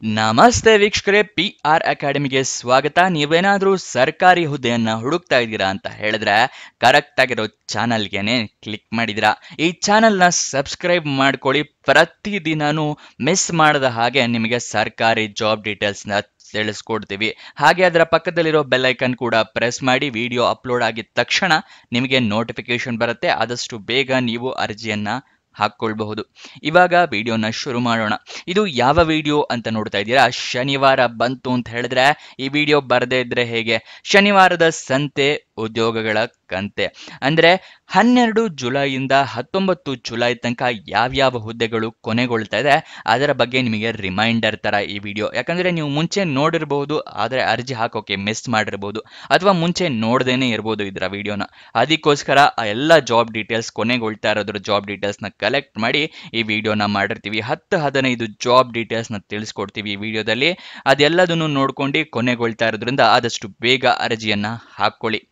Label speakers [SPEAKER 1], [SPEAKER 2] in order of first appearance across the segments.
[SPEAKER 1] ನಮಸ್ತೆ ವೀಕ್ಷಕರೇ, PR ಅಕಾಡೆಮಿಗೆ ಸ್ವಾಗತ. ನೀವೇನಾದ್ರೂ ಸರ್ಕಾರಿ ಹುದ್ದೆಯನ್ನ ಹುಡುಕ್ತಾ ಇದ್ದೀರಾ ಅಂತ ಹೇಳಿದ್ರೆ ಕರೆಕ್ಟ್ ಆಗಿರೋ ಚಾನಲ್ಗೆನೆ ಕ್ಲಿಕ್ ಮಾಡಿದಿರಾ. ಈ ಚಾನಲ್ನ ಸಬ್ಸ್ಕ್ರೈಬ್ ಮಾಡ್ಕೊಳ್ಳಿ. ಪ್ರತಿದಿನಾನು ಮಿಸ್ ಮಾಡದ ಹಾಗೆ ನಿಮಗೆ ಸರ್ಕಾರಿ ಜಾಬ್ ಡೀಟೇಲ್ಸ್ನ ತಿಳಿಸ್ಕೊಡ್ತೀವಿ. ಹಾಗೆ ಅದರ ಪಕ್ಕದಲ್ಲಿರೋ ಬೆಲ್ ಐಕನ್ ಕೂಡ ಪ್ರೆಸ್ ಮಾಡಿ. ವಿಡಿಯೋ ಅಪ್ಲೋಡ್ ಆಗಿದ ತಕ್ಷಣ ನಿಮಗೆ ನೋಟಿಫಿಕೇಶನ್ ಬರುತ್ತೆ. ಆದಷ್ಟು ಬೇಗ ನೀವು ಅರ್ಜಿಯನ್ನ ಹಾಕೊಳ್ಬಹುದು. ಇವಾಗ ವಿಡಿಯೋನ ಶುರು ಮಾಡೋಣ. ಇದು ಯಾವ ವಿಡಿಯೋ ಅಂತ ನೋಡ್ತಾ ಇದ್ದೀರಾ? ಶನಿವಾರ ಬಂತು ಅಂತ ಹೇಳಿದ್ರೆ ಈ ವಿಡಿಯೋ ಬರದೇ ಇದ್ರೆ ಹೇಗೆ? ಶನಿವಾರದ ಸಂತೆ ಉದ್ಯೋಗಗಳ ಕಂತೆ ಅಂದ್ರೆ 12 ಜುಲೈಯಿಂದ 19 ಜುಲೈ ತನಕ ಯಾವ್ಯಾವ ಹುದ್ದೆಗಳು ಕೊನೆಗೊಳ್ತಾ ಇದೆ ಅದರ ಬಗ್ಗೆ ನಿಮಗೆ ರಿಮೈಂಡರ್ ತರ ಈ ವಿಡಿಯೋ. ಯಾಕಂದ್ರೆ ನೀವು ಮುಂಚೆ ನೋಡಿರಬಹುದು, ಆದ್ರೆ ಅರ್ಜಿ ಹಾಕೋಕೆ ಮಿಸ್ ಮಾಡಿರಬಹುದು, ಅಥವಾ ಮುಂಚೆ ನೋಡ್ದೇನೆ ಇರಬಹುದು ಇದರ ವಿಡಿಯೋನ. ಅದಕ್ಕೋಸ್ಕರ ಆ ಎಲ್ಲ ಜಾಬ್ ಡೀಟೇಲ್ಸ್ ಕೊನೆಗೊಳ್ತಾ ಇರೋದ್ರ ಜಾಬ್ ಡೀಟೇಲ್ಸ್ ನ ಕಲೆಕ್ಟ್ ಮಾಡಿ ಈ ವಿಡಿಯೋನ ಮಾಡಿರ್ತೀವಿ. 10-15 ಜಾಬ್ ಡೀಟೇಲ್ಸ್ ನ ತಿಳಿಸ್ಕೊಡ್ತೀವಿ ಈ ವಿಡಿಯೋದಲ್ಲಿ. ಅದೆಲ್ಲದನ್ನು ನೋಡ್ಕೊಂಡು ಕೊನೆಗೊಳ್ತಾ ಇರೋದ್ರಿಂದ ಆದಷ್ಟು ಬೇಗ ಅರ್ಜಿಯನ್ನ ಹಾಕೊಳ್ಳಿ.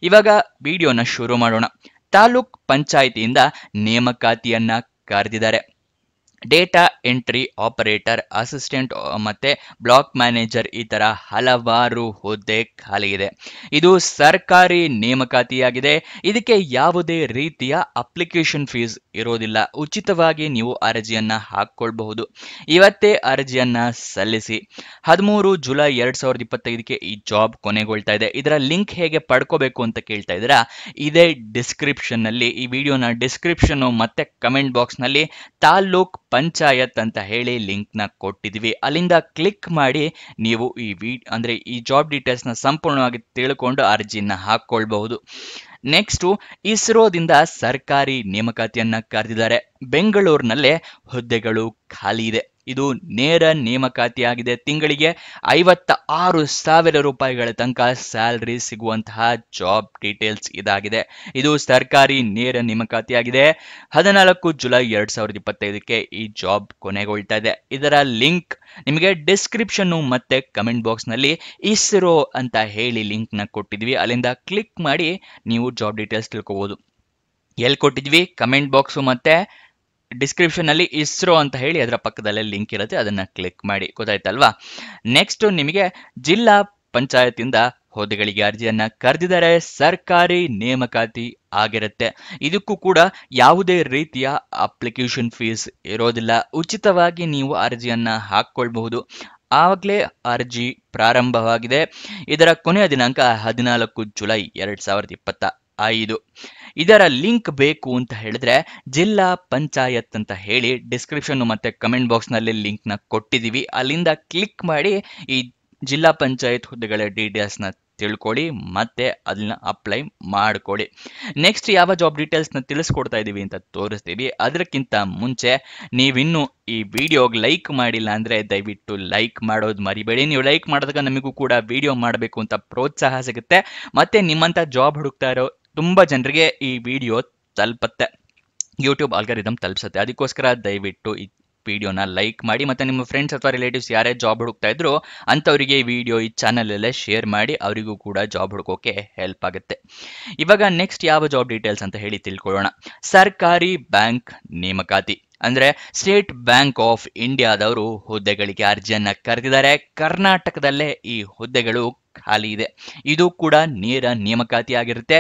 [SPEAKER 1] ಇವಾಗ ವಿಡಿಯೋನ ಶುರು ಮಾಡೋಣ. ತಾಲೂಕ್ ಪಂಚಾಯಿತಿಯಿಂದ ನೇಮಕಾತಿಯನ್ನ ಕರೆದಿದ್ದಾರೆ. ಡೇಟಾ ಎಂಟ್ರಿ ಆಪರೇಟರ್, ಅಸಿಸ್ಟೆಂಟ್ ಮತ್ತೆ ಬ್ಲಾಕ್ ಮ್ಯಾನೇಜರ್, ಈ ತರ ಹಲವಾರು ಹುದ್ದೆ ಖಾಲಿ ಇದೆ. ಇದು ಸರ್ಕಾರಿ ನೇಮಕಾತಿಯಾಗಿದೆ. ಇದಕ್ಕೆ ಯಾವುದೇ ರೀತಿಯ ಅಪ್ಲಿಕೇಶನ್ ಫೀಸ್ ಇರೋದಿಲ್ಲ. ಉಚಿತವಾಗಿ ನೀವು ಅರ್ಜಿಯನ್ನ ಹಾಕೊಳ್ಬಹುದು. ಇವತ್ತೇ ಅರ್ಜಿಯನ್ನ ಸಲ್ಲಿಸಿ. 13 ಜುಲೈ 2025ಕ್ಕೆ ಈ ಜಾಬ್ ಕೊನೆಗೊಳ್ತಾ ಇದೆ. ಇದರ ಲಿಂಕ್ ಹೇಗೆ ಪಡ್ಕೋಬೇಕು ಅಂತ ಕೇಳ್ತಾ ಇದ್ದೀರಾ? ಇದೇ ಡಿಸ್ಕ್ರಿಪ್ಷನ್ ನಲ್ಲಿ, ಈ ವಿಡಿಯೋನ ಡಿಸ್ಕ್ರಿಪ್ಷನ್ ಮತ್ತೆ ಕಮೆಂಟ್ ಬಾಕ್ಸ್ ನಲ್ಲಿ ತಾಲೂಕ್ ಪಂಚಾಯತ್ ಅಂತ ಹೇಳಿ ಲಿಂಕ್ ನ ಕೊಟ್ಟಿದ್ವಿ. ಅಲ್ಲಿಂದ ಕ್ಲಿಕ್ ಮಾಡಿ ನೀವು ಈ ಜಾಬ್ ಡೀಟೇಲ್ಸ್ ನ ಸಂಪೂರ್ಣವಾಗಿ ತಿಳ್ಕೊಂಡು ಅರ್ಜಿನ ಹಾಕೊಳ್ಬಹುದು. ನೆಕ್ಸ್ಟ್, ಇಸ್ರೋದಿಂದ ಸರ್ಕಾರಿ ನೇಮಕಾತಿಯನ್ನ ಕರೆದಿದ್ದಾರೆ. ಬೆಂಗಳೂರಿನಲ್ಲೇ ಹುದ್ದೆಗಳು ಖಾಲಿ ಇದೆ. ಇದು ನೇರ ನೇಮಕಾತಿಯಾಗಿದೆ. ತಿಂಗಳಿಗೆ 56,000 ರೂಪಾಯಿಗಳ ತನಕ ಸ್ಯಾಲರಿ ಸಿಗುವಂತಹ ಜಾಬ್ ಡೀಟೇಲ್ಸ್ ಇದಾಗಿದೆ. ಇದು ಸರ್ಕಾರಿ ನೇರ ನೇಮಕಾತಿಯಾಗಿದೆ. 14 ಜುಲೈ 2025ಕ್ಕೆ ಈ ಜಾಬ್ ಕೊನೆಗೊಳ್ತಾ ಇದೆ. ಇದರ ಲಿಂಕ್ ನಿಮಗೆ ಡಿಸ್ಕ್ರಿಪ್ಷನ್ ಮತ್ತೆ ಕಮೆಂಟ್ ಬಾಕ್ಸ್ ನಲ್ಲಿ ಇಸ್ರೋ ಅಂತ ಹೇಳಿ ಲಿಂಕ್ ನ ಕೊಟ್ಟಿದ್ವಿ. ಅಲ್ಲಿಂದ ಕ್ಲಿಕ್ ಮಾಡಿ ನೀವು ಜಾಬ್ ಡೀಟೇಲ್ಸ್ ತಿಳ್ಕೋಬಹುದು. ಎಲ್ಲಿ ಕೊಟ್ಟಿದ್ವಿ? ಕಮೆಂಟ್ ಬಾಕ್ಸ್ ಮತ್ತೆ ಡಿಸ್ಕ್ರಿಪ್ಷನ್ ಅಲ್ಲಿ ಇಸ್ರೋ ಅಂತ ಹೇಳಿ ಅದರ ಪಕ್ಕದಲ್ಲೇ ಲಿಂಕ್ ಇರುತ್ತೆ, ಅದನ್ನ ಕ್ಲಿಕ್ ಮಾಡಿ. ಗೊತ್ತಾಯ್ತಲ್ವಾ? ನೆಕ್ಸ್ಟ್, ನಿಮಗೆ ಜಿಲ್ಲಾ ಪಂಚಾಯತಿಂದ ಹುದ್ದೆಗಳಿಗೆ ಅರ್ಜಿಯನ್ನ ಕರೆದಿದ್ದಾರೆ. ಸರ್ಕಾರಿ ನೇಮಕಾತಿ ಆಗಿರುತ್ತೆ. ಇದಕ್ಕೂ ಕೂಡ ಯಾವುದೇ ರೀತಿಯ ಅಪ್ಲಿಕೇಶನ್ ಫೀಸ್ ಇರೋದಿಲ್ಲ. ಉಚಿತವಾಗಿ ನೀವು ಅರ್ಜಿಯನ್ನ ಹಾಕೊಳ್ಬಹುದು. ಆವಾಗಲೇ ಅರ್ಜಿ ಪ್ರಾರಂಭವಾಗಿದೆ. ಇದರ ಕೊನೆಯ ದಿನಾಂಕ 14 ಜುಲೈ 2025. ಇದರ ಲಿಂಕ್ ಬೇಕು ಅಂತ ಹೇಳಿದ್ರೆ ಜಿಲ್ಲಾ ಪಂಚಾಯತ್ ಅಂತ ಹೇಳಿ ಡಿಸ್ಕ್ರಿಪ್ಷನ್ ಮತ್ತೆ ಕಮೆಂಟ್ ಬಾಕ್ಸ್ ನಲ್ಲಿ ಲಿಂಕ್ ನ ಕೊಟ್ಟಿದೀವಿ. ಅಲ್ಲಿಂದ ಕ್ಲಿಕ್ ಮಾಡಿ ಈ ಜಿಲ್ಲಾ ಪಂಚಾಯತ್ ಹುದ್ದೆಗಳ ಡೀಟೇಲ್ಸ್ ನ ತಿಳ್ಕೊಳ್ಳಿ ಮತ್ತೆ ಅದನ್ನ ಅಪ್ಲೈ ಮಾಡ್ಕೊಳ್ಳಿ. ನೆಕ್ಸ್ಟ್, ಯಾವ ಜಾಬ್ ಡೀಟೇಲ್ಸ್ ನ ತಿಳಿಸ್ಕೊಡ್ತಾ ಇದೀವಿ ಅಂತ ತೋರಿಸ್ತೀವಿ. ಅದಕ್ಕಿಂತ ಮುಂಚೆ ನೀವಿನ್ನು ಈ ವಿಡಿಯೋಗೆ ಲೈಕ್ ಮಾಡಿಲ್ಲ ಅಂದ್ರೆ ದಯವಿಟ್ಟು ಲೈಕ್ ಮಾಡೋದು ಮರಿಬೇಡಿ. ನೀವು ಲೈಕ್ ಮಾಡಿದಾಗ ನಮಗೂ ಕೂಡ ವಿಡಿಯೋ ಮಾಡಬೇಕು ಅಂತ ಪ್ರೋತ್ಸಾಹ ಸಿಗುತ್ತೆ. ಮತ್ತೆ ನಿಮ್ಮಂತ ಜಾಬ್ ಹುಡುಕ್ತಾ ಇರೋ ತುಂಬಾ ಜನರಿಗೆ ಈ ವಿಡಿಯೋ ತಲುಪತ್ತೆ, ಯೂಟ್ಯೂಬ್ ಆಲ್ಗಾರಿದಮ್ ತಲುಪಿಸುತ್ತೆ. ಅದಕ್ಕೋಸ್ಕರ ದಯವಿಟ್ಟು ಈ ವಿಡಿಯೋನ ಲೈಕ್ ಮಾಡಿ. ಮತ್ತೆ ನಿಮ್ಮ ಫ್ರೆಂಡ್ಸ್ ಅಥವಾ ರಿಲೇಟಿವ್ಸ್ ಯಾರೇ ಜಾಬ್ ಹುಡುಕ್ತಾ ಇದ್ರು ಅಂತವರಿಗೆ ಈ ವಿಡಿಯೋ ಈ ಚಾನಲ್ ಅಲ್ಲೇ ಶೇರ್ ಮಾಡಿ. ಅವರಿಗೂ ಕೂಡ ಜಾಬ್ ಹುಡುಕೋಕೆ ಹೆಲ್ಪ್ ಆಗುತ್ತೆ. ಇವಾಗ ನೆಕ್ಸ್ಟ್ ಯಾವ ಜಾಬ್ ಡೀಟೇಲ್ಸ್ ಅಂತ ಹೇಳಿ ತಿಳ್ಕೊಳ್ಳೋಣ. ಸರ್ಕಾರಿ ಬ್ಯಾಂಕ್ ನೇಮಕಾತಿ ಅಂದ್ರೆ ಸ್ಟೇಟ್ ಬ್ಯಾಂಕ್ ಆಫ್ ಇಂಡಿಯಾದವರು ಹುದ್ದೆಗಳಿಗೆ ಅರ್ಜಿಯನ್ನ ಕರೆದಿದ್ದಾರೆ. ಕರ್ನಾಟಕದಲ್ಲೇ ಈ ಹುದ್ದೆಗಳು ಖಾಲಿ ಇದೆ. ಇದು ಕೂಡ ನೇರ ನೇಮಕಾತಿ ಆಗಿರುತ್ತೆ.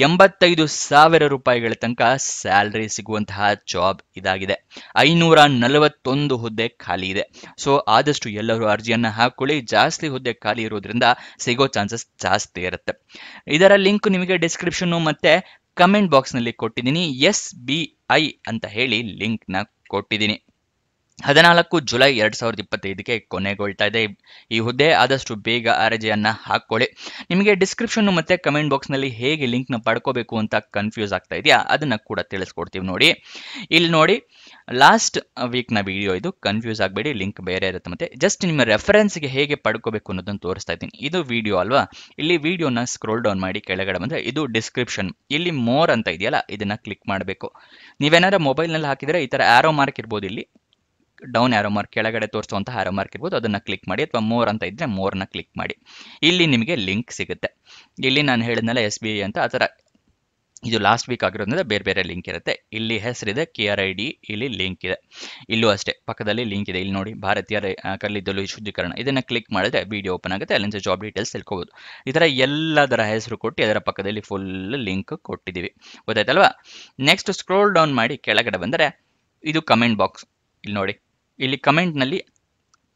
[SPEAKER 1] 85,000 ರೂಪಾಯಿಗಳ ತನಕ ಸ್ಯಾಲರಿ ಸಿಗುವಂತಹ ಜಾಬ್ ಇದಾಗಿದೆ. 541 ಹುದ್ದೆ ಖಾಲಿ ಇದೆ. ಸೊ ಆದಷ್ಟು ಎಲ್ಲರೂ ಅರ್ಜಿಯನ್ನ ಹಾಕೊಳ್ಳಿ. ಜಾಸ್ತಿ ಹುದ್ದೆ ಖಾಲಿ ಇರೋದ್ರಿಂದ ಸಿಗೋ ಚಾನ್ಸಸ್ ಜಾಸ್ತಿ ಇರುತ್ತೆ. ಇದರ ಲಿಂಕ್ ನಿಮಗೆ ಡಿಸ್ಕ್ರಿಪ್ಷನ್ ಮತ್ತೆ ಕಮೆಂಟ್ ಬಾಕ್ಸ್ ನಲ್ಲಿ ಕೊಟ್ಟಿದ್ದೀನಿ. SBI ಅಂತ ಹೇಳಿ ಲಿಂಕ್ ನ ಕೊಟ್ಟಿದ್ದೀನಿ. 14 ಜುಲೈ 2025ಕ್ಕೆ ಕೊನೆಗೊಳ್ತಾ ಇದೆ ಈ ಹುದ್ದೆ. ಆದಷ್ಟು ಬೇಗ ಅರ್ಜಿಯನ್ನ ಹಾಕೊಳ್ಳಿ. ನಿಮಗೆ ಡಿಸ್ಕ್ರಿಪ್ಷನ್ ಮತ್ತೆ ಕಮೆಂಟ್ ಬಾಕ್ಸ್ ನಲ್ಲಿ ಹೇಗೆ ಲಿಂಕ್ ನ ಪಡ್ಕೋಬೇಕು ಅಂತ ಕನ್ಫ್ಯೂಸ್ ಆಗ್ತಾ ಇದೆಯಾ? ಅದನ್ನ ಕೂಡ ತಿಳಿಸ್ಕೊಡ್ತೀವಿ ನೋಡಿ. ಇಲ್ಲಿ ನೋಡಿ, ಲಾಸ್ಟ್ ವೀಕ್ ನ ವಿಡಿಯೋ ಇದು. ಕನ್ಫ್ಯೂಸ್ ಆಗಬೇಡಿ, ಲಿಂಕ್ ಬೇರೆ ಇರುತ್ತೆ. ಮತ್ತೆ ಜಸ್ಟ್ ನಿಮ್ಮ ರೆಫರೆನ್ಸ್ಗೆ ಹೇಗೆ ಪಡ್ಕೋಬೇಕು ಅನ್ನೋದನ್ನು ತೋರಿಸ್ತಾ ಇದ್ದೀನಿ. ಇದು ವಿಡಿಯೋ ಅಲ್ವಾ? ಇಲ್ಲಿ ವಿಡಿಯೋನ ಸ್ಕ್ರೋಲ್ ಡೌನ್ ಮಾಡಿ ಕೆಳಗಡೆ ಬಂದ್ರೆ ಇದು ಡಿಸ್ಕ್ರಿಪ್ಷನ್. ಇಲ್ಲಿ ಮೋರ್ ಅಂತ ಇದೆಯಲ್ಲ, ಇದನ್ನ ಕ್ಲಿಕ್ ಮಾಡಬೇಕು. ನೀವೇನಾದ್ರೂ ಮೊಬೈಲ್ ನಲ್ಲಿ ಹಾಕಿದ್ರೆ ಈ ತರ ಆರೋ ಮಾರ್ಕ್ ಇರ್ಬೋದು. ಇಲ್ಲಿ ಡೌನ್ ಆರೋ ಮಾರ್ಕ್ ಕೆಳಗಡೆ ತೋರಿಸುವಂತಹ ಆರೋ ಮಾರ್ಕ್ ಇರ್ಬೋದು, ಅದನ್ನ ಕ್ಲಿಕ್ ಮಾಡಿ. ಅಥವಾ ಮೋರ್ ಅಂತ ಇದ್ರೆ ಮೋರ್ನ ಕ್ಲಿಕ್ ಮಾಡಿ. ಇಲ್ಲಿ ನಿಮಗೆ ಲಿಂಕ್ ಸಿಗುತ್ತೆ. ಇಲ್ಲಿ ನಾನು ಹೇಳಿದ್ನಲ್ಲ SBI ಅಂತ, ಆ ಥರ ಇದು ಲಾಸ್ಟ್ ವೀಕ್ ಆಗಿರೋದ್ರಿಂದ ಬೇರೆ ಬೇರೆ ಲಿಂಕ್ ಇರುತ್ತೆ. ಇಲ್ಲಿ ಹೆಸರಿದೆ KRID, ಇಲ್ಲಿ ಲಿಂಕ್ ಇದೆ. ಇಲ್ಲೂ ಅಷ್ಟೇ ಪಕ್ಕದಲ್ಲಿ ಲಿಂಕ್ ಇದೆ. ಇಲ್ಲಿ ನೋಡಿ, ಭಾರತೀಯ ಕಲ್ಲಿದ್ದಲು ಶುದ್ಧೀಕರಣ, ಇದನ್ನ ಕ್ಲಿಕ್ ಮಾಡಿದ್ರೆ ವಿಡಿಯೋ ಓಪನ್ ಆಗುತ್ತೆ. ಅಲ್ಲಿಂದ ಜಾಬ್ ಡೀಟೇಲ್ಸ್ ತಿಳ್ಕೋಬಹುದು. ಈ ತರ ಎಲ್ಲದರ ಹೆಸರು ಕೊಟ್ಟು ಅದರ ಪಕ್ಕದಲ್ಲಿ ಫುಲ್ ಲಿಂಕ್ ಕೊಟ್ಟಿದ್ದೀವಿ. ಗೊತ್ತಾಯ್ತಲ್ವಾ? ನೆಕ್ಸ್ಟ್ ಸ್ಕ್ರೋಲ್ ಡೌನ್ ಮಾಡಿ ಕೆಳಗಡೆ ಬಂದರೆ ಇದು ಕಮೆಂಟ್ ಬಾಕ್ಸ್. ಇಲ್ಲಿ ನೋಡಿ, ಇಲ್ಲಿ ಕಮೆಂಟ್ ನಲ್ಲಿ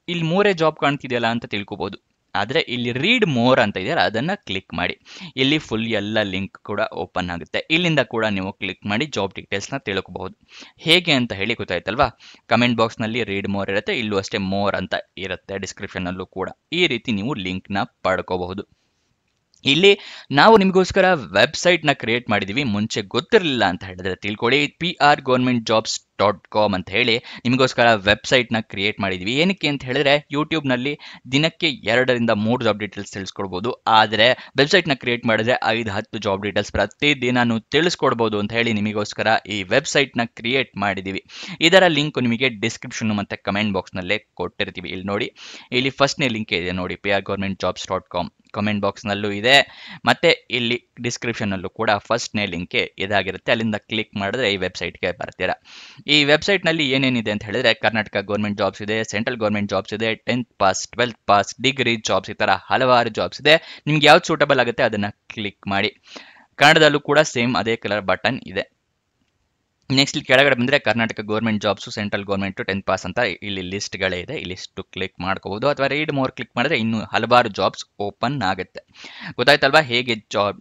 [SPEAKER 1] ಇಲ್ಲಿ 3 ಜಾಬ್ ಕಾಣ್ತಿದೆಯಲ್ಲ ಅಂತ ತಿಳ್ಕೊಬಹುದು. ಆದ್ರೆ ಇಲ್ಲಿ ರೀಡ್ ಮೋರ್ ಅಂತ ಇದೆಯಲ್ಲ, ಅದನ್ನ ಕ್ಲಿಕ್ ಮಾಡಿ. ಇಲ್ಲಿ ಫುಲ್ ಎಲ್ಲ ಲಿಂಕ್ ಕೂಡ ಓಪನ್ ಆಗುತ್ತೆ. ಇಲ್ಲಿಂದ ಕೂಡ ನೀವು ಕ್ಲಿಕ್ ಮಾಡಿ ಜಾಬ್ ಡೀಟೇಲ್ಸ್ ನ ತಿಳ್ಕೋಬಹುದು. ಹೇಗೆ ಅಂತ ಹೇಳಿ ಗೊತ್ತಾಯ್ತಲ್ವಾ? ಕಮೆಂಟ್ ಬಾಕ್ಸ್ ನಲ್ಲಿ ರೀಡ್ ಮೋರ್ ಇರುತ್ತೆ, ಇಲ್ಲೂ ಅಷ್ಟೇ ಮೋರ್ ಅಂತ ಇರುತ್ತೆ ಡಿಸ್ಕ್ರಿಪ್ಷನ್ ಅಲ್ಲೂ ಕೂಡ. ಈ ರೀತಿ ನೀವು ಲಿಂಕ್ ನ ಪಡ್ಕೋಬಹುದು. ಇಲ್ಲಿ ನಾವು ನಿಮಗೋಸ್ಕರ ವೆಬ್ಸೈಟ್ ನ ಕ್ರಿಯೇಟ್ ಮಾಡಿದೀವಿ. ಮುಂಚೆ ಗೊತ್ತಿರಲಿಲ್ಲ ಅಂತ ಹೇಳಿದ್ರೆ ತಿಳ್ಕೊಳ್ಳಿ. prgovernmentjobs.com ಅಂತ ಹೇಳಿ ನಿಮಗೋಸ್ಕರ ವೆಬ್ಸೈಟ್ ನ ಕ್ರಿಯೇಟ್ ಮಾಡಿದೀವಿ. ಏನಕ್ಕೆ ಅಂತ ಹೇಳಿದ್ರೆ ಯೂಟ್ಯೂಬ್ ನಲ್ಲಿ ದಿನಕ್ಕೆ 2 ರಿಂದ 3 ಜಾಬ್ ಡೀಟೇಲ್ಸ್ ತಿಳಿಸ್ಕೊಡ್ಬೋದು. ಆದ್ರೆ ವೆಬ್ಸೈಟ್ ನ ಕ್ರಿಯೇಟ್ ಮಾಡಿದ್ರೆ 5-10 ಜಾಬ್ ಡೀಟೇಲ್ಸ್ ಪ್ರತಿ ದಿನಾನು ತಿಳಿಸ್ಕೊಡ್ಬೋದು ಅಂತ ಹೇಳಿ ನಿಮಗೋಸ್ಕರ ಈ ವೆಬ್ಸೈಟ್ ನ ಕ್ರಿಯೇಟ್ ಮಾಡಿದೀವಿ. ಇದರ ಲಿಂಕ್ ನಿಮಗೆ ಡಿಸ್ಕ್ರಿಪ್ಷನ್ ಮತ್ತೆ ಕಮೆಂಟ್ ಬಾಕ್ಸ್ ನಲ್ಲೇ ಕೊಟ್ಟಿರ್ತೀವಿ. ಇಲ್ಲಿ ನೋಡಿ, ಇಲ್ಲಿ ಫಸ್ಟ್ನೇ ಲಿಂಕ್ ಇದೆ ನೋಡಿ, prgovernmentjobs.com. ಕಮೆಂಟ್ ಬಾಕ್ಸ್ ನಲ್ಲೂ ಇದೆ, ಮತ್ತೆ ಇಲ್ಲಿ ಡಿಸ್ಕ್ರಿಪ್ಷನ್ ಅಲ್ಲೂ ಕೂಡ ಫಸ್ಟ್ನೇ ಲಿಂಕ್ ಇದಾಗಿರುತ್ತೆ. ಅಲ್ಲಿಂದ ಕ್ಲಿಕ್ ಮಾಡಿದ್ರೆ ಈ ವೆಬ್ಸೈಟ್ಗೆ ಬರ್ತೀರಾ. ಈ ವೆಬ್ಸೈಟ್ ನಲ್ಲಿ ಏನೇನಿದೆ ಅಂತ ಹೇಳಿದ್ರೆ ಕರ್ನಾಟಕ ಗೌರ್ಮೆಂಟ್ ಜಾಬ್ಸ್ ಇದೆ, ಸೆಂಟ್ರಲ್ ಗೌರ್ಮೆಂಟ್ ಜಾಬ್ಸ್ ಇದೆ, 10th pass, 12th pass, degree jobs, ಈ ತರ ಹಲವಾರು ಜಾಬ್ಸ್ ಇದೆ. ನಿಮ್ಗೆ ಯಾವ್ದು ಸೂಟಬಲ್ ಆಗುತ್ತೆ ಅದನ್ನ ಕ್ಲಿಕ್ ಮಾಡಿ. ಕನ್ನಡದಲ್ಲೂ ಕೂಡ ಸೇಮ್ ಅದೇ ಕಲರ್ ಬಟನ್ ಇದೆ. ನೆಕ್ಸ್ಟ್ ಇಲ್ಲಿ ಕೆಳಗಡೆ ಬಂದ್ರೆ Karnataka government jobs, central government, 10th pass ಅಂತ ಇಲ್ಲಿ ಲಿಸ್ಟ್ಗಳೇ ಇದೆ. ಈ ಲಿಸ್ಟ್ ಕ್ಲಿಕ್ ಮಾಡ್ಕೋಬಹುದು, ಅಥವಾ ರೀಡ್ ಮೋರ್ ಕ್ಲಿಕ್ ಮಾಡಿದ್ರೆ ಇನ್ನು ಹಲವಾರು ಜಾಬ್ಸ್ ಓಪನ್ ಆಗುತ್ತೆ. ಗೊತ್ತಾಯ್ತಲ್ವಾ ಹೇಗೆ ಜಾಬ್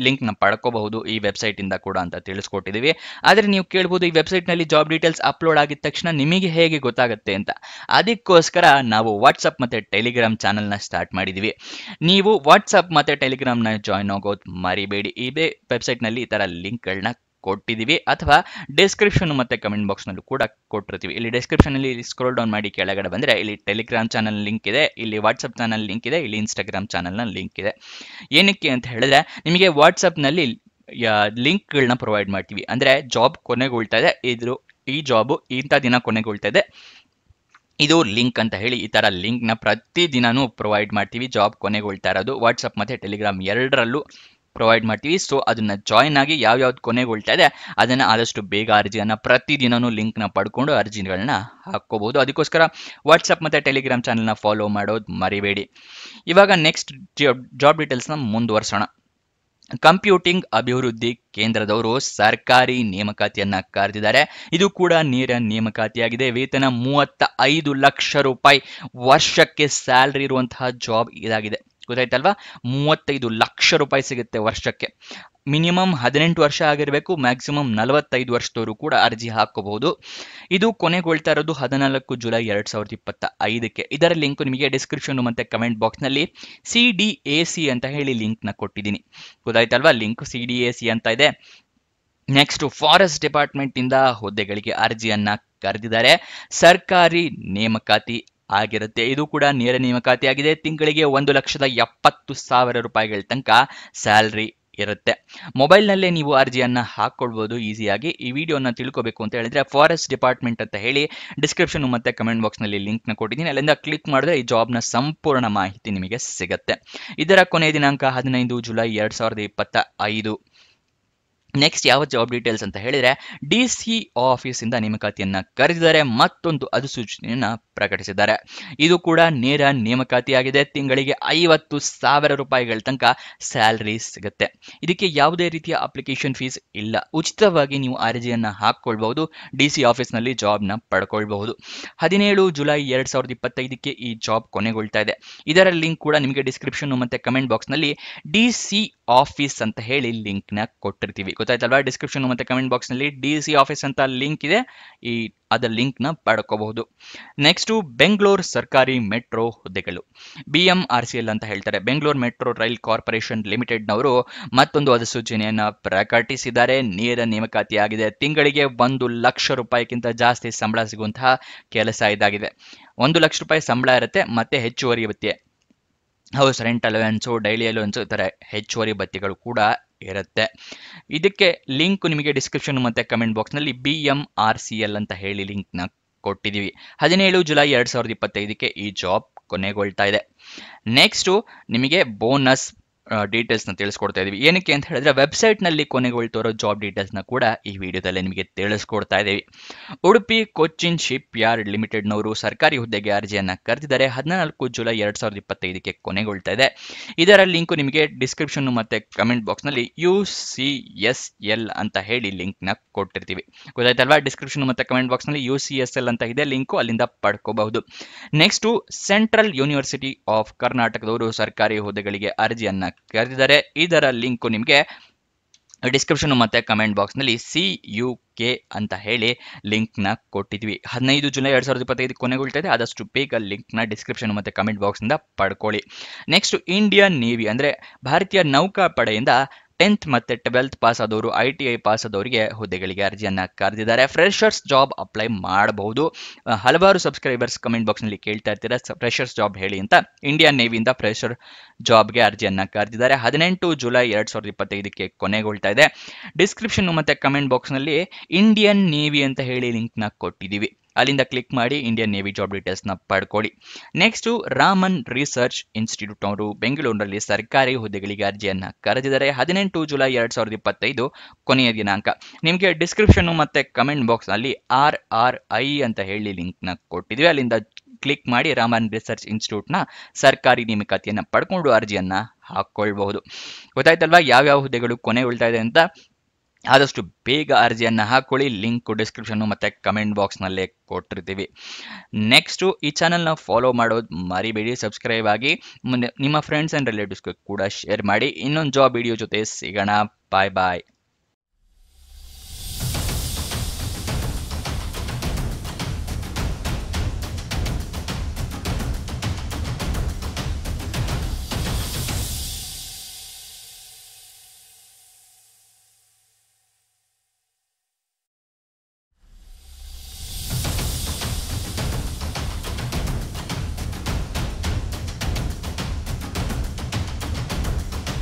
[SPEAKER 1] ಲಿಂಕ್ ನ ಪಡ್ಕೋಬಹುದು ಈ ವೆಬ್ಸೈಟ್ ಇಂದ ಕೂಡ ಅಂತ ತಿಳಿಸ್ಕೊಟ್ಟಿದೀವಿ. ಆದ್ರೆ ನೀವು ಕೇಳ್ಬೋದು, ಈ ವೆಬ್ಸೈಟ್ ನಲ್ಲಿ ಜಾಬ್ ಡೀಟೇಲ್ಸ್ ಅಪ್ಲೋಡ್ ಆಗಿದ ತಕ್ಷಣ ನಿಮಗೆ ಹೇಗೆ ಗೊತ್ತಾಗುತ್ತೆ ಅಂತ. ಅದಕ್ಕೋಸ್ಕರ ನಾವು ವಾಟ್ಸ್ಆಪ್ ಮತ್ತೆ ಟೆಲಿಗ್ರಾಮ್ ಚಾನಲ್ ನ ಸ್ಟಾರ್ಟ್ ಮಾಡಿದೀವಿ. ನೀವು ವಾಟ್ಸ್ಆಪ್ ಮತ್ತೆ ಟೆಲಿಗ್ರಾಮ್ ನ ಜಾಯ್ನ್ ಆಗೋದು ಮರಿಬೇಡಿ. ಇದೇ ವೆಬ್ಸೈಟ್ ನಲ್ಲಿ ಈ ತರ ಲಿಂಕ್ ಗಳನ್ನ ಕೊಟ್ಟಿದೀವಿ, ಅಥವಾ ಡಿಸ್ಕ್ರಿಪ್ಷನ್ ಮತ್ತೆ ಕಮೆಂಟ್ ಬಾಕ್ಸ್ ನಲ್ಲೂ ಕೂಡ ಕೊಟ್ಟಿರ್ತೀವಿ. ಇಲ್ಲಿ ಡಿಸ್ಕ್ರಿಪ್ಷನ್ ಅಲ್ಲಿ ಸ್ಕ್ರೋಲ್ ಡೌನ್ ಮಾಡಿ ಕೆಳಗಡೆ ಬಂದ್ರೆ ಇಲ್ಲಿ ಟೆಲಿಗ್ರಾಮ್ ಚಾನಲ್ ಲಿಂಕ್ ಇದೆ, ಇಲ್ಲಿ ವಾಟ್ಸ್ಆಪ್ ಚಾನಲ್ ಲಿಂಕ್ ಇದೆ, ಇಲ್ಲಿ ಇನ್ಸ್ಟಾಗ್ರಾಮ್ ಚಾನಲ್ ನ ಲಿಂಕ್ ಇದೆ. ಏನಕ್ಕೆ ಅಂತ ಹೇಳಿದ್ರೆ ನಿಮಗೆ ವಾಟ್ಸ್ಆಪ್ ನಲ್ಲಿ ಲಿಂಕ್ ಗಳನ್ನ ಪ್ರೊವೈಡ್ ಮಾಡ್ತೀವಿ. ಅಂದ್ರೆ ಜಾಬ್ ಕೊನೆಗೊಳ್ತಾ ಇದೆ, ಈ ಜಾಬ್ ಇಂಥ ದಿನ ಕೊನೆಗೊಳ್ತಾ ಇದೆ, ಇದು ಲಿಂಕ್ ಅಂತ ಹೇಳಿ ಈ ತರ ಲಿಂಕ್ ನ ಪ್ರತಿ ದಿನಾನು ಪ್ರೊವೈಡ್ ಮಾಡ್ತೀವಿ. ಜಾಬ್ ಕೊನೆಗೊಳ್ತಾ ಇರೋದು ವಾಟ್ಸ್ಆಪ್ ಮತ್ತೆ ಟೆಲಿಗ್ರಾಮ್ ಎರಡರಲ್ಲೂ ಪ್ರೊವೈಡ್ ಮಾಡ್ತೀವಿ. ಸೊ ಅದನ್ನ ಜಾಯ್ನ್ ಆಗಿ ಯಾವ್ಯಾವ್ದು ಕೊನೆಗೊಳ್ತಾ ಇದೆ ಅದನ್ನ ಆದಷ್ಟು ಬೇಗ ಅರ್ಜಿಯನ್ನ ಪ್ರತಿದಿನನೂ ಲಿಂಕ್ ನ ಪಡ್ಕೊಂಡು ಅರ್ಜಿಗಳನ್ನ ಹಾಕೋಬಹುದು. ಅದಕ್ಕೋಸ್ಕರ ವಾಟ್ಸ್ಆಪ್ ಮತ್ತೆ ಟೆಲಿಗ್ರಾಮ್ ಚಾನಲ್ ನ ಫಾಲೋ ಮಾಡೋದು ಮರಿಬೇಡಿ. ಇವಾಗ ನೆಕ್ಸ್ಟ್ ಜಾಬ್ ಡೀಟೇಲ್ಸ್ ನ ಮುಂದುವರ್ಸೋಣ. ಕಂಪ್ಯೂಟಿಂಗ್ ಅಭಿವೃದ್ಧಿ ಕೇಂದ್ರದವರು ಸರ್ಕಾರಿ ನೇಮಕಾತಿಯನ್ನ ಕರೆದಿದ್ದಾರೆ. ಇದು ಕೂಡ ನೇರ ನೇಮಕಾತಿಯಾಗಿದೆ. ವೇತನ 35 ಲಕ್ಷ ರೂಪಾಯಿ ವರ್ಷಕ್ಕೆ ಸ್ಯಾಲರಿ ಇರುವಂತಹ ಜಾಬ್ ಇದಾಗಿದೆ. ಗೊತ್ತಾಯ್ತಲ್ವಾ? 35 ಲಕ್ಷ ರೂಪಾಯಿ ಸಿಗುತ್ತೆ ವರ್ಷಕ್ಕೆ. ಮಿನಿಮಮ್ 18 ವರ್ಷ ಆಗಿರಬೇಕು, ಮ್ಯಾಕ್ಸಿಮಮ್ 45 ವರ್ಷದವರು ಕೂಡ ಅರ್ಜಿ ಹಾಕೋಬಹುದು. ಇದು ಕೊನೆಗೊಳ್ತಾ ಇರೋದು 14 ಜುಲೈ 2025ಕ್ಕೆ. ಇದರ ಲಿಂಕ್ ನಿಮಗೆ ಡಿಸ್ಕ್ರಿಪ್ಷನ್ ಮತ್ತೆ ಕಮೆಂಟ್ ಬಾಕ್ಸ್ ನಲ್ಲಿ CDAC ಅಂತ ಹೇಳಿ ಲಿಂಕ್ ನ ಕೊಟ್ಟಿದ್ದೀನಿ. ಗೊತ್ತಾಯ್ತಲ್ವಾ? ಲಿಂಕ್ CDAC ಅಂತ ಇದೆ. ನೆಕ್ಸ್ಟ್ ಫಾರೆಸ್ಟ್ ಡಿಪಾರ್ಟ್ಮೆಂಟ್ ಇಂದ ಹುದ್ದೆಗಳಿಗೆ ಅರ್ಜಿಯನ್ನ ಕರೆದಿದ್ದಾರೆ. ಸರ್ಕಾರಿ ನೇಮಕಾತಿ ಆಗಿರುತ್ತೆ. ಇದು ಕೂಡ ನೇರ ನೇಮಕಾತಿ ಆಗಿದೆ. ತಿಂಗಳಿಗೆ 1,70,000 ರೂಪಾಯಿಗಳ ತನಕ ಸ್ಯಾಲರಿ ಇರುತ್ತೆ. ಮೊಬೈಲ್ ನಲ್ಲೇ ನೀವು ಅರ್ಜಿಯನ್ನ ಹಾಕೊಳ್ಬಹುದು ಈಸಿಯಾಗಿ. ಈ ವಿಡಿಯೋನ ತಿಳ್ಕೋಬೇಕು ಅಂತ ಹೇಳಿದ್ರೆ ಫಾರೆಸ್ಟ್ ಡಿಪಾರ್ಟ್ಮೆಂಟ್ ಅಂತ ಹೇಳಿ ಡಿಸ್ಕ್ರಿಪ್ಷನ್ ಮತ್ತೆ ಕಮೆಂಟ್ ಬಾಕ್ಸ್ ನಲ್ಲಿ ಲಿಂಕ್ ನ ಕೊಟ್ಟಿದ್ದೀನಿ. ಅಲ್ಲಿಂದ ಕ್ಲಿಕ್ ಮಾಡಿದ್ರೆ ಈ ಜಾಬ್ ನ ಸಂಪೂರ್ಣ ಮಾಹಿತಿ ನಿಮಗೆ ಸಿಗುತ್ತೆ. ಇದರ ಕೊನೆಯ ದಿನಾಂಕ 15 ಜುಲೈ 2025. ನೆಕ್ಸ್ಟ್ ಯಾವ ಜಾಬ್ ಡೀಟೇಲ್ಸ್ ಅಂತ ಹೇಳಿದ್ರೆ DC ಆಫೀಸ್ ಇಂದ ನೇಮಕಾತಿಯನ್ನ ಕರೆದಿದ್ದಾರೆ. ಮತ್ತೊಂದು ಅಧಿಸೂಚನೆಯನ್ನ ಪ್ರಕಟಿಸಿದ್ದಾರೆ. ಇದು ಕೂಡ ನೇರ ನೇಮಕಾತಿಯಾಗಿದೆ. ತಿಂಗಳಿಗೆ 50,000 ರೂಪಾಯಿಗಳ ತನಕ ಸ್ಯಾಲರಿ ಸಿಗುತ್ತೆ. ಇದಕ್ಕೆ ಯಾವುದೇ ರೀತಿಯ ಅಪ್ಲಿಕೇಶನ್ ಫೀಸ್ ಇಲ್ಲ. ಉಚಿತವಾಗಿ ನೀವು ಅರ್ಜಿಯನ್ನ ಹಾಕೊಳ್ಬಹುದು. DC ಆಫೀಸ್ ನಲ್ಲಿ ಜಾಬ್ ನ ಪಡ್ಕೊಳ್ಬಹುದು. 17 ಜುಲೈ 2025ಕ್ಕೆ ಈ ಜಾಬ್ ಕೊನೆಗೊಳ್ತಾ ಇದೆ. ಇದರ ಲಿಂಕ್ ಕೂಡ ನಿಮಗೆ ಡಿಸ್ಕ್ರಿಪ್ಷನ್ ಮತ್ತೆ ಕಮೆಂಟ್ ಬಾಕ್ಸ್ ನಲ್ಲಿ DC ಆಫೀಸ್ ಅಂತ ಹೇಳಿ ಲಿಂಕ್ ನ ಕೊಟ್ಟಿರ್ತೀವಿ. ಗೊತ್ತಾಯ್ತಲ್ವಾ? ಡಿಸ್ಕ್ರಿಪ್ಷನ್ ಮತ್ತೆ ಕಮೆಂಟ್ ಬಾಕ್ಸ್ ನಲ್ಲಿ DC ಆಫೀಸ್ ಅಂತ ಲಿಂಕ್ ಇದೆ, ಅದರ ಲಿಂಕ್ ನ ಪಡ್ಕೋಬಹುದು. ನೆಕ್ಸ್ಟ್ ಬೆಂಗಳೂರು ಸರ್ಕಾರಿ ಮೆಟ್ರೋ ಹುದ್ದೆಗಳು, BMRCL ಅಂತ ಹೇಳ್ತಾರೆ. Bengaluru metro rail corporation limited ನವರು ಮತ್ತೊಂದು ಅಧಿಸೂಚನೆಯನ್ನ ಪ್ರಕಟಿಸಿದ್ದಾರೆ. ನೇರ ನೇಮಕಾತಿಯಾಗಿದೆ. ತಿಂಗಳಿಗೆ 1 ಲಕ್ಷ ರೂಪಾಯಿಗಿಂತ ಜಾಸ್ತಿ ಸಂಬಳ ಸಿಗುವಂತಹ ಕೆಲಸ ಇದಾಗಿದೆ. 1 ಲಕ್ಷ ರೂಪಾಯಿ ಸಂಬಳ ಇರುತ್ತೆ, ಮತ್ತೆ ಹೆಚ್ಚುವರಿ ಭತ್ಯೆ, house rent allowance, daily allowance, ಈ ತರ ಹೆಚ್ಚುವರಿ ಭತ್ಯೆಗಳು ಕೂಡ ಇರುತ್ತೆ. ಇದಕ್ಕೆ ಲಿಂಕ್ ನಿಮಗೆ ಡಿಸ್ಕ್ರಿಪ್ಷನ್ ಮತ್ತೆ ಕಮೆಂಟ್ ಬಾಕ್ಸ್ ನಲ್ಲಿ BMRCL ಅಂತ ಹೇಳಿ ಲಿಂಕ್ ನ ಕೊಟ್ಟಿದೀವಿ. 17 ಜುಲೈ 2025ಕ್ಕೆ ಈ ಜಾಬ್ ಕೊನೆಗೊಳ್ತಾ ಇದೆ. ನೆಕ್ಸ್ಟ್ ನಿಮಗೆ ಬೋನಸ್ ಡೀಟೇಲ್ಸ್ನ ತಿಳಿಸ್ಕೊಡ್ತಾ ಇದೀವಿ. ಏನಕ್ಕೆ ಅಂತ ಹೇಳಿದ್ರೆ ವೆಬ್ಸೈಟ್ನಲ್ಲಿ ಕೊನೆಗೊಳ್ತಿರೋ ಜಾಬ್ ಡೀಟೇಲ್ಸ್ನ ಕೂಡ ಈ ವಿಡಿಯೋದಲ್ಲಿ ನಿಮಗೆ ತಿಳಿಸ್ಕೊಡ್ತಾ ಇದ್ದೀವಿ. ಉಡುಪಿ ಕೊಚ್ಚಿನ್ ಶಿಪ್ ಯಾರ್ಡ್ ಲಿಮಿಟೆಡ್ನವರು ಸರ್ಕಾರಿ ಹುದ್ದೆಗೆ ಅರ್ಜಿಯನ್ನು ಕರೆದಿದ್ದಾರೆ. 14 ಜುಲೈ 2025ಕ್ಕೆ ಕೊನೆಗೊಳ್ತಾ ಇದೆ. ಇದರ ಲಿಂಕು ನಿಮಗೆ ಡಿಸ್ಕ್ರಿಪ್ಷನ್ ಮತ್ತೆ ಕಮೆಂಟ್ ಬಾಕ್ಸ್ನಲ್ಲಿ UCSL ಅಂತ ಹೇಳಿ ಲಿಂಕ್ನ ಕೊಟ್ಟಿರ್ತೀವಿ. ಗೊತ್ತಾಯ್ತಲ್ವಾ? ಡಿಸ್ಕ್ರಿಪ್ಷನ್ ಮತ್ತೆ ಕಮೆಂಟ್ ಬಾಕ್ಸ್ನಲ್ಲಿ UCSL ಅಂತ ಇದೆ ಲಿಂಕು, ಅಲ್ಲಿಂದ ಪಡ್ಕೋಬಹುದು. ನೆಕ್ಸ್ಟು ಸೆಂಟ್ರಲ್ ಯೂನಿವರ್ಸಿಟಿ ಆಫ್ ಕರ್ನಾಟಕದವರು ಸರ್ಕಾರಿ ಹುದ್ದೆಗಳಿಗೆ ಅರ್ಜಿಯನ್ನ ಕರೆದಿದ್ದಾರೆ. ಇದರ ಲಿಂಕು ನಿಮಗೆ ಡಿಸ್ಕ್ರಿಪ್ಷನ್ ಮತ್ತೆ ಕಮೆಂಟ್ ಬಾಕ್ಸ್ನಲ್ಲಿ CUK ಅಂತ ಹೇಳಿ ಲಿಂಕ್ನ ಕೊಟ್ಟಿದ್ವಿ. 15 ಜುಲೈ 2025 ಕೊನೆಗೊಳ್ತಾ ಇದೆ. ಆದಷ್ಟು ಬೇಗ ಲಿಂಕ್ನ ಡಿಸ್ಕ್ರಿಪ್ಷನ್ ಮತ್ತೆ ಕಮೆಂಟ್ ಬಾಕ್ಸ್ನಿಂದ ಪಡ್ಕೊಳ್ಳಿ. ನೆಕ್ಸ್ಟ್ ಇಂಡಿಯನ್ ನೇವಿ ಅಂದರೆ ಭಾರತೀಯ ನೌಕಾಪಡೆಯಿಂದ 10th ಮತ್ತೆ 12th ಪಾಸ್ ಆದವರು, ITI ಪಾಸ್ ಆದವರಿಗೆ ಹುದ್ದೆಗಳಿಗೆ ಅರ್ಜಿಯನ್ನ ಕರೆದಿದ್ದಾರೆ. ಫ್ರೆಶರ್ಸ್ ಜಾಬ್ ಅಪ್ಲೈ ಮಾಡಬಹುದು. ಹಲವಾರು ಸಬ್ಸ್ಕ್ರೈಬರ್ಸ್ ಕಮೆಂಟ್ ಬಾಕ್ಸ್ನಲ್ಲಿ ಕೇಳ್ತಾ ಇರ್ತೀರಾ ಫ್ರೆಶರ್ಸ್ ಜಾಬ್ ಹೇಳಿ ಅಂತ. ಇಂಡಿಯನ್ ನೇವಿಯಿಂದ ಫ್ರೆಶರ್ ಜಾಬ್ಗೆ ಅರ್ಜಿಯನ್ನ ಕರೆದಿದ್ದಾರೆ. 18 ಜುಲೈ 2025ಕ್ಕೆ ಕೊನೆಗೊಳ್ತಾ ಇದೆ. ಡಿಸ್ಕ್ರಿಪ್ಷನ್ ಮತ್ತೆ ಕಮೆಂಟ್ ಬಾಕ್ಸ್ನಲ್ಲಿ ಇಂಡಿಯನ್ ನೇವಿ ಅಂತ ಹೇಳಿ ಲಿಂಕ್ನ ಕೊಟ್ಟಿದ್ದೀವಿ, ಅಲ್ಲಿಂದ ಕ್ಲಿಕ್ ಮಾಡಿ ಇಂಡಿಯನ್ ನೇವಿ ಜಾಬ್ ಡೀಟೇಲ್ಸ್ನ ಪಡ್ಕೊಳ್ಳಿ. ನೆಕ್ಸ್ಟು ರಾಮನ್ ರಿಸರ್ಚ್ ಇನ್ಸ್ಟಿಟ್ಯೂಟ್ ಅವರು ಬೆಂಗಳೂರಿನಲ್ಲಿ ಸರ್ಕಾರಿ ಹುದ್ದೆಗಳಿಗೆ ಅರ್ಜಿಯನ್ನ ಕರೆದಿದ್ದಾರೆ. 18 ಜುಲೈ 2025 ಕೊನೆಯ ದಿನಾಂಕ. ನಿಮಗೆ ಡಿಸ್ಕ್ರಿಪ್ಷನ್ ಮತ್ತೆ ಕಮೆಂಟ್ ಬಾಕ್ಸ್ನಲ್ಲಿ RRI ಅಂತ ಹೇಳಿ ಲಿಂಕ್ನ ಕೊಟ್ಟಿದ್ವಿ, ಅಲ್ಲಿಂದ ಕ್ಲಿಕ್ ಮಾಡಿ ರಾಮನ್ ರಿಸರ್ಚ್ ಇನ್ಸ್ಟಿಟ್ಯೂಟ್ನ ಸರ್ಕಾರಿ ನೇಮಕಾತಿಯನ್ನು ಪಡ್ಕೊಂಡು ಅರ್ಜಿಯನ್ನ ಹಾಕೊಳ್ಬಹುದು. ಗೊತ್ತಾಯ್ತಲ್ವಾ ಯಾವ್ಯಾವ ಹುದ್ದೆಗಳು ಕೊನೆಗೊಳ್ತಾ ಇದೆ ಅಂತ? ಆದಷ್ಟು ಬೇಗ ಅರ್ಜಿಯನ್ನ ಹಾಕೊಳ್ಳಿ. ಲಿಂಕ್ ಡಿಸ್ಕ್ರಿಪ್ಷನ್ ಮತ್ತೆ ಕಮೆಂಟ್ ಬಾಕ್ಸ್ನಲ್ಲೇ ಕೊಟ್ಟಿರ್ತೀವಿ. ನೆಕ್ಸ್ಟು ಈ ಚಾನಲ್ನ ಫಾಲೋ ಮಾಡೋದು ಮರಿಬೇಡಿ, ಸಬ್ಸ್ಕ್ರೈಬ್ ಆಗಿ, ನಿಮ್ಮ ಫ್ರೆಂಡ್ಸ್ ಆ್ಯಂಡ್ ರಿಲೇಟಿವ್ಸ್ಗೆ ಕೂಡ ಶೇರ್ ಮಾಡಿ. ಇನ್ನೊಂದು ಜಾಬ್ ವಿಡಿಯೋ ಜೊತೆ ಸಿಗೋಣ. ಬಾಯ್ ಬಾಯ್.